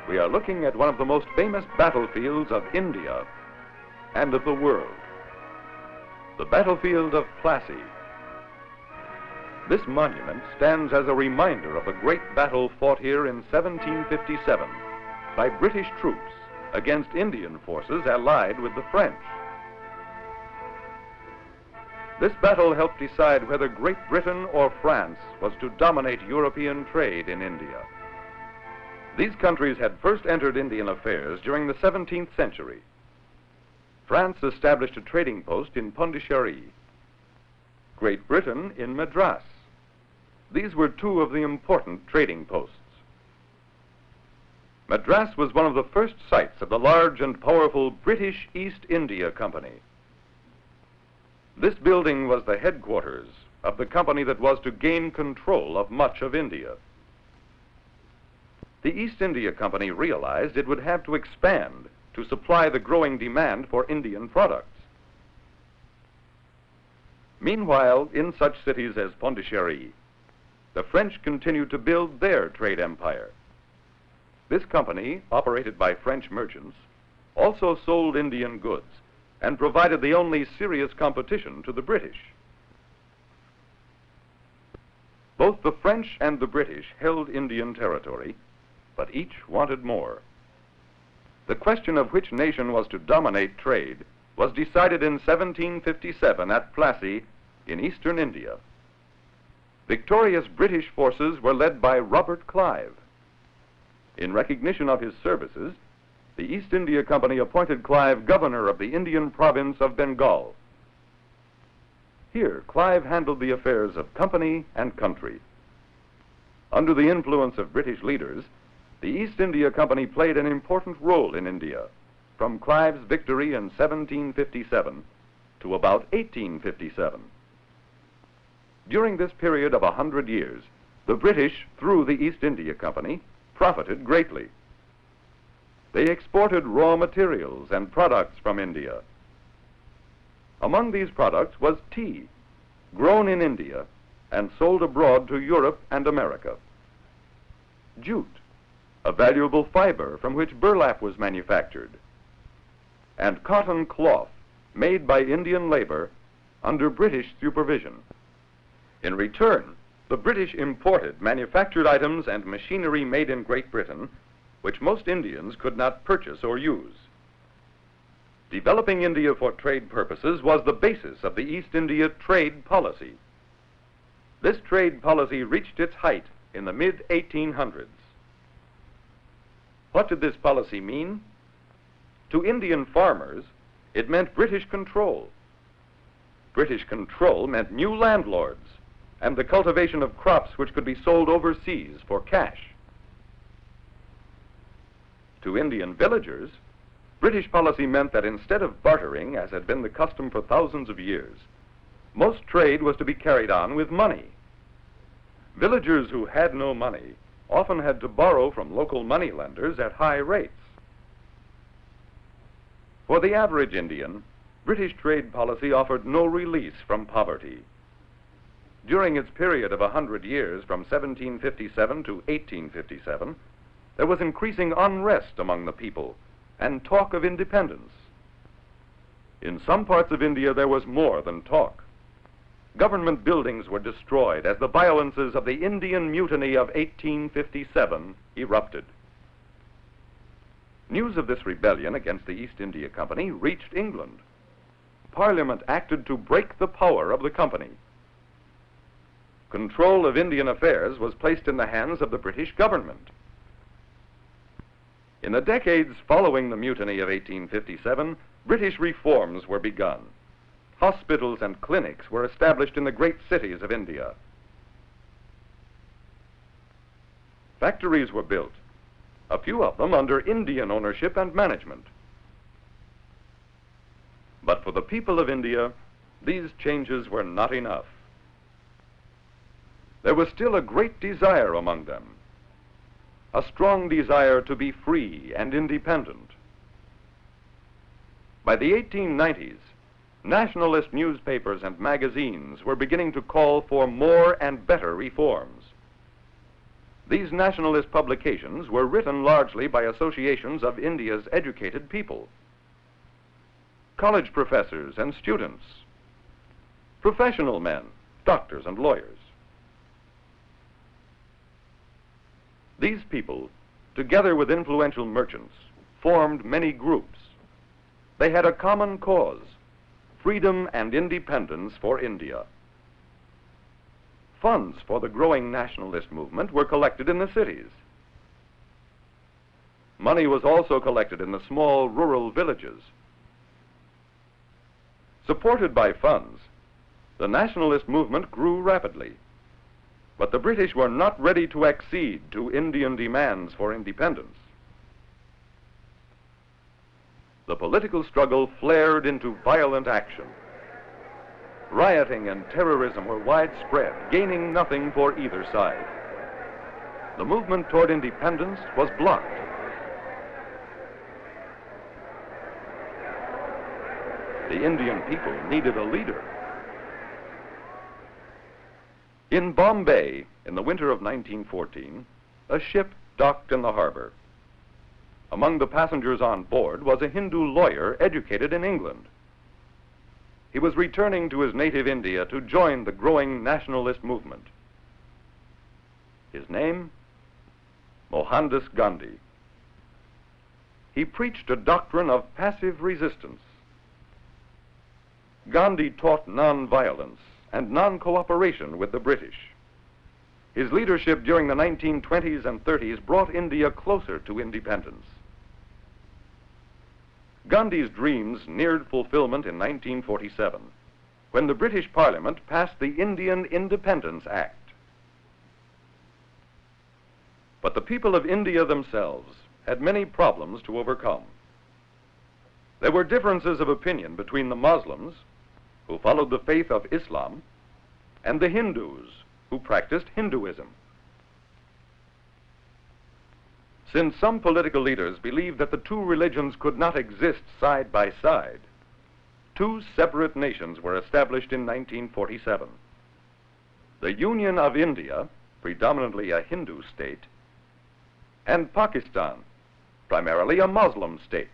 we are looking at one of the most famous battlefields of India and of the world, the battlefield of Plassey. This monument stands as a reminder of the great battle fought here in 1757 by British troops against Indian forces allied with the French. This battle helped decide whether Great Britain or France was to dominate European trade in India. These countries had first entered Indian affairs during the 17th century. France established a trading post in Pondicherry, Great Britain in Madras. These were two of the important trading posts. Madras was one of the first sites of the large and powerful British East India Company. This building was the headquarters of the company that was to gain control of much of India. The East India Company realized it would have to expand to supply the growing demand for Indian products. Meanwhile, in such cities as Pondicherry, the French continued to build their trade empire. This company, operated by French merchants, also sold Indian goods and provided the only serious competition to the British. Both the French and the British held Indian territory, but each wanted more. The question of which nation was to dominate trade was decided in 1757 at Plassey in eastern India. Victorious British forces were led by Robert Clive. In recognition of his services, the East India Company appointed Clive governor of the Indian province of Bengal. Here, Clive handled the affairs of company and country. Under the influence of British leaders, the East India Company played an important role in India, from Clive's victory in 1757 to about 1857. During this period of 100 years, the British, through the East India Company, profited greatly. They exported raw materials and products from India. Among these products was tea, grown in India and sold abroad to Europe and America. Jute, a valuable fiber from which burlap was manufactured. And cotton cloth, made by Indian labor under British supervision. In return, the British imported manufactured items and machinery made in Great Britain which most Indians could not purchase or use. Developing India for trade purposes was the basis of the East India trade policy. This trade policy reached its height in the mid-1800s. What did this policy mean? To Indian farmers, it meant British control. British control meant new landlords and the cultivation of crops which could be sold overseas for cash. To Indian villagers, British policy meant that instead of bartering, as had been the custom for thousands of years, most trade was to be carried on with money. Villagers who had no money often had to borrow from local moneylenders at high rates. For the average Indian, British trade policy offered no release from poverty. During its period of 100 years, from 1757 to 1857, there was increasing unrest among the people and talk of independence. In some parts of India, there was more than talk. Government buildings were destroyed as the violences of the Indian Mutiny of 1857 erupted. News of this rebellion against the East India Company reached England. Parliament acted to break the power of the company. Control of Indian affairs was placed in the hands of the British government. In the decades following the Mutiny of 1857, British reforms were begun. Hospitals and clinics were established in the great cities of India. Factories were built, a few of them under Indian ownership and management. But for the people of India, these changes were not enough. There was still a great desire among them, a strong desire to be free and independent. By the 1890s, nationalist newspapers and magazines were beginning to call for more and better reforms. These nationalist publications were written largely by associations of India's educated people, college professors and students, professional men, doctors and lawyers. These people, together with influential merchants, formed many groups. They had a common cause: freedom and independence for India. Funds for the growing nationalist movement were collected in the cities. Money was also collected in the small rural villages. Supported by funds, the nationalist movement grew rapidly. But the British were not ready to accede to Indian demands for independence. The political struggle flared into violent action. Rioting and terrorism were widespread, gaining nothing for either side. The movement toward independence was blocked. The Indian people needed a leader. In Bombay, in the winter of 1914, a ship docked in the harbor. Among the passengers on board was a Hindu lawyer educated in England. He was returning to his native India to join the growing nationalist movement. His name? Mohandas Gandhi. He preached a doctrine of passive resistance. Gandhi taught non-violence and non-cooperation with the British. His leadership during the 1920s and 30s brought India closer to independence. Gandhi's dreams neared fulfillment in 1947, when the British Parliament passed the Indian Independence Act. But the people of India themselves had many problems to overcome. There were differences of opinion between the Muslims, who followed the faith of Islam, and the Hindus, who practiced Hinduism. Since some political leaders believed that the two religions could not exist side by side, two separate nations were established in 1947. The Union of India, predominantly a Hindu state, and Pakistan, primarily a Muslim state.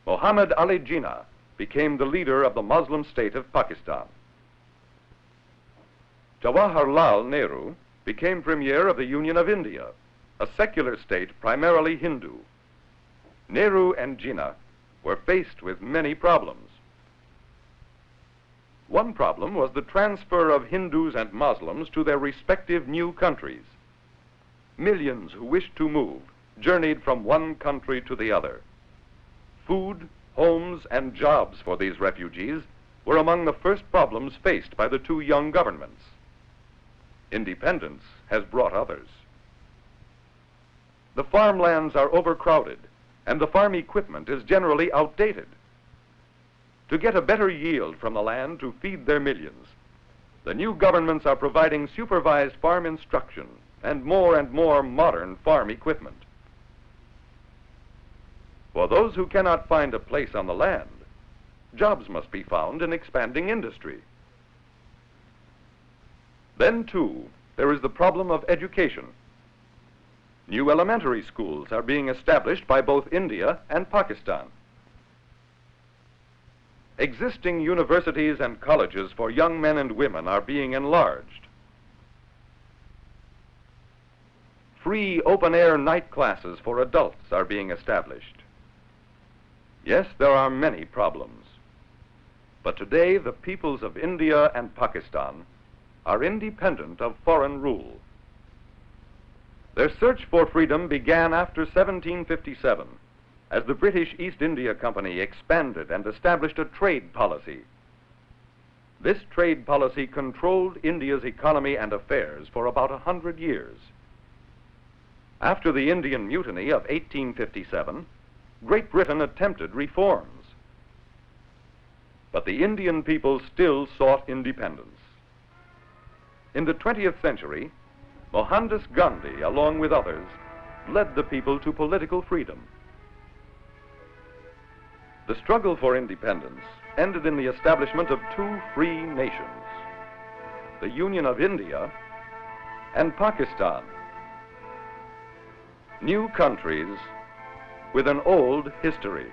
Muhammad Ali Jinnah became the leader of the Muslim state of Pakistan. Jawaharlal Nehru became premier of the Union of India, a secular state primarily Hindu. Nehru and Jinnah were faced with many problems. One problem was the transfer of Hindus and Muslims to their respective new countries. Millions who wished to move journeyed from one country to the other. Food, homes, and jobs for these refugees were among the first problems faced by the two young governments. Independence has brought others. The farmlands are overcrowded, and the farm equipment is generally outdated. To get a better yield from the land to feed their millions, the new governments are providing supervised farm instruction and more modern farm equipment. For those who cannot find a place on the land, jobs must be found in expanding industry. Then, too, there is the problem of education. New elementary schools are being established by both India and Pakistan. Existing universities and colleges for young men and women are being enlarged. Free open-air night classes for adults are being established. Yes, there are many problems. But today, the peoples of India and Pakistan are independent of foreign rule. Their search for freedom began after 1757, as the British East India Company expanded and established a trade policy. This trade policy controlled India's economy and affairs for about 100 years. After the Indian Mutiny of 1857, Great Britain attempted reforms. But the Indian people still sought independence. In the 20th century, Mohandas Gandhi, along with others, led the people to political freedom. The struggle for independence ended in the establishment of two free nations, the Union of India and Pakistan. New countries with an old history.